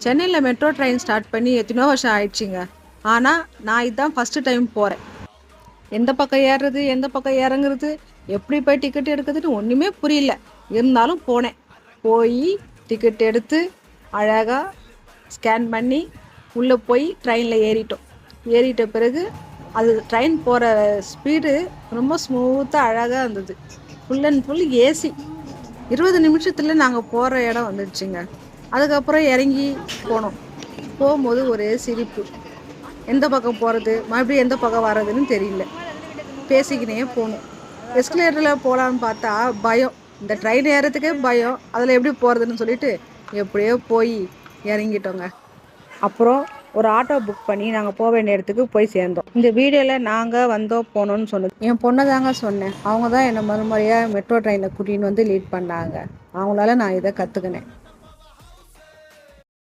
சென்னையில் metro train start பண்ணி எத்தனையோ வருஷம் ஆயிடுச்சுங்க. ஆனால் நான் இதுதான் ஃபஸ்ட்டு டைம் போகிறேன். எந்த பக்கம் ஏறுறது, எந்த பக்கம் இறங்குறது, எப்படி போய் டிக்கெட் எடுக்கிறதுன்னு ஒன்றுமே புரியல. இருந்தாலும் போனேன். போய் டிக்கெட் எடுத்து அழகாக ஸ்கேன் பண்ணி உள்ளே போய் ட்ரெயினில் ஏறிட்டோம். ஏறிட்ட பிறகு அது ட்ரெயின் போகிற ஸ்பீடு ரொம்ப ஸ்மூத்தாக அழகாக இருந்தது. Full and full AC. 20 நிமிஷத்தில் நாங்கள் போகிற இடம் வந்துடுச்சுங்க. அதுக்கப்புறம் இறங்கி போனோம். போகும்போது ஒரே சிரிப்பு. எந்த பக்கம் போகிறது, மறுபடியும் எந்த பக்கம் வர்றதுன்னு தெரியல. பேசிக்கினே போகணும். எஸ்கலேட்டரில் போகலான்னு பார்த்தா பயம். இந்த ட்ரெயின் ஏறதுக்கே பயம், அதில் எப்படி போகிறதுன்னு சொல்லிட்டு எப்படியோ போய் இறங்கிட்டோங்க. அப்புறம் ஒரு ஆட்டோ புக் பண்ணி நாங்கள் போக வேண்டிய இடத்துக்கு போய் சேர்ந்தோம். இந்த வீடியோவில் நாங்கள் வந்தோம் போனோன்னு சொன்னது என் பொண்ணை தாங்க சொன்னேன். அவங்க தான் என்னை மறுமுறையாக மெட்ரோ ட்ரெயினில் கூட்டின்னு வந்து லீட் பண்ணாங்க. அவங்களால நான் இதை கற்றுக்கினேன்.